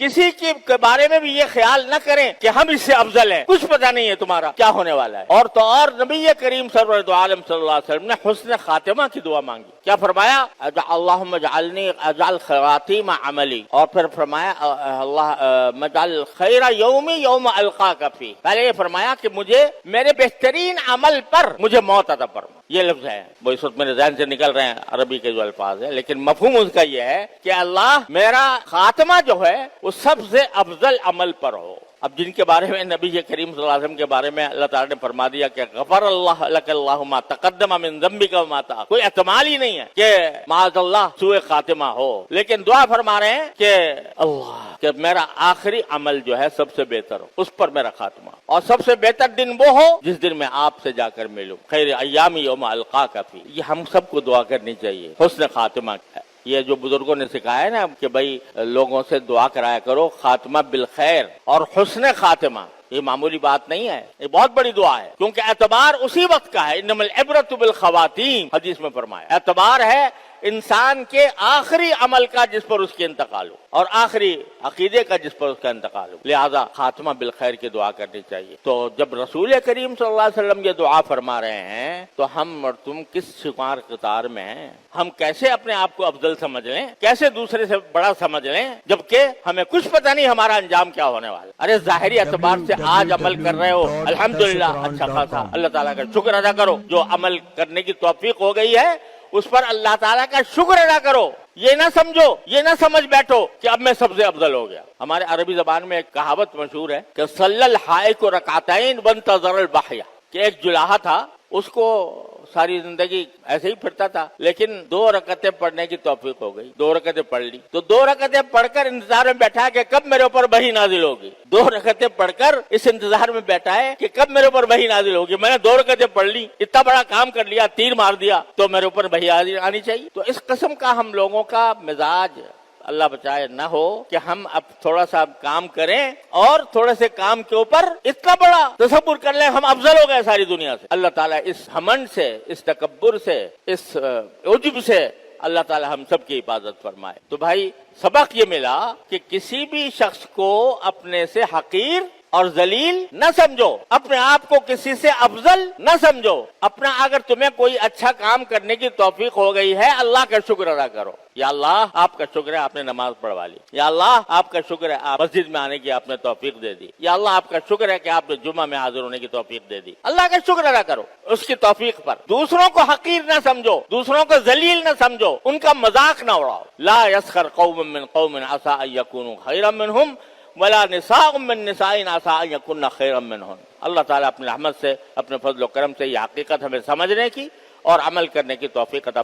किसी के बारे में भी ये ख्याल न करें कि हम इससे अफजल हैं, कुछ पता नहीं है तुम्हारा क्या होने वाला है। और तो और नबी करीम सरवर दो आलम सल्लल्लाहु अलैहि वसल्लम ने हुस्न खातिमा की दुआ मांगी। क्या फरमाया? अल्लाहुम्मा जअलनी अजअल खातिमा अमली, और फिर फरमाया अल्लाह मजअल खैरा यौमी यौम अलकाका फी। पहले ये फरमाया कि मुझे मेरे बेहतरीन अमल पर मुझे मौत अता फरमा। ये लफ्ज है, वो इस वक्त मेरे ज़हन से निकल रहे हैं अरबी के जो अल्फाज है, लेकिन मफहूम उसका ये है कि अल्लाह मेरा खात्मा जो है वो सबसे अफजल अमल पर हो। अब जिनके बारे में नबी करीम सल्लल्लाहु अलैहि वसल्लम के बारे में अल्लाह ताला ने फरमा दिया कि गफर अल्लाह लकल्लाहु मा तक़द्दम मिन ज़म्बिका व मा तअख़र, कोई एहतमाल ही नहीं है कि माअज़ल्लाह सुए खातिमा हो, लेकिन दुआ फरमा रहे हैं कि अल्लाह कि मेरा आखिरी अमल जो है सबसे बेहतर हो, उस पर मेरा खात्मा, और सबसे बेहतर दिन वो हो जिस दिन मैं आपसे जाकर मिलूं। खैर अय्यामी यौम अलक़ाका फी, ये हम सबको दुआ करनी चाहिए हुस्न खातिमा। ये जो बुजुर्गों ने सिखाया ना कि भाई लोगों से दुआ कराया करो खात्मा बिल खैर और हुस्न खातिमा, ये मामूली बात नहीं है, ये बहुत बड़ी दुआ है, क्योंकि एतबार उसी वक्त का है। इन्नमल इब्रतु बिल खवातीम, हदीस में फरमाया एतबार है इंसान के आखिरी अमल का जिस पर उसके इंतकाल हो, और आखिरी अकीदे का जिस पर उसका इंतकाल हो। लिहाजा खात्मा बिल खैर की दुआ करनी चाहिए। तो जब रसूल करीम सल्लल्लाहु अलैहि वसल्लम ये दुआ फरमा रहे हैं तो हम और तुम किस शुमार कतार में हैं? हम कैसे अपने आप को अफजल समझ लें, कैसे दूसरे से बड़ा समझ लें, जबकि हमें कुछ पता नहीं हमारा अंजाम क्या होने वाला। अरे जाहिरी एतबार से आज अमल कर रहे हो, अल्हम्दुलिल्लाह, अच्छा खासा, अल्लाह ताला का शुक्र अदा करो। जो अमल करने की तौफीक हो गई है उस पर अल्लाह ताला का शुक्र अदा करो। ये ना समझो, ये ना समझ बैठो कि अब मैं सबसे अफजल हो गया। हमारे अरबी जबान में एक कहावत मशहूर है कि सल्लल हाइक रकातैन वंतज़रल बहया, कि एक जुलाहा था, उसको सारी जिंदगी ऐसे ही फिरता था, लेकिन 2 रकतें पढ़ने की तौफीक हो गई। 2 रकतें पढ़ ली तो 2 रकतें पढ़कर इंतजार में बैठा है कि कब मेरे ऊपर वही नाजिल होगी। 2 रकतें पढ़कर इस इंतजार में बैठा है कि कब मेरे ऊपर वही नाजिल होगी। मैंने 2 रकतें पढ़ ली, इतना बड़ा काम कर लिया, तीर मार दिया, तो मेरे ऊपर वही आनी चाहिए। तो इस किस्म का हम लोगों का मिजाज अल्लाह बचाए न हो कि हम अब थोड़ा सा काम करें और थोड़े से काम के ऊपर इतना बड़ा तसव्वुर कर लें हम अफजल हो गए सारी दुनिया से। अल्लाह ताला इस हमंड से, इस तकब्बुर से, इस उज्ब से अल्लाह ताला हम सब की हिफाजत फरमाए। तो भाई सबक ये मिला कि किसी भी शख्स को अपने से हकीर और जलील न समझो, अपने आप को किसी से अफजल न समझो। अपना अगर तुम्हें कोई अच्छा काम करने की तौफीक हो गई है, अल्लाह का शुक्र अदा करो। या अल्लाह आपका शुक्र है आपने नमाज पढ़वा ली, या अल्लाह आपका शुक्र है आप मस्जिद में आने की आपने तौफीक दे दी, या अल्लाह आपका शुक्र है कि आपने जुम्मा में हाजिर होने की तौफीक दे दी। अल्लाह का शुक्र अदा करो उसकी तौफीक पर। दूसरों को हकीर न समझो, दूसरों को जलील न समझो, उनका मजाक न उड़ाओ। ला यस्खर कौमुम मिन कौमिन असा अन यकूनु खैरम मिनहुम वला निसाउम मिन निसाइन असा अन यकुन्ना खैरम मिनहुन। अल्लाह ताला अपनी रहमत से, अपने फजल व करम से ये हकीकत हमें समझने की और अमल करने की तौफीक अता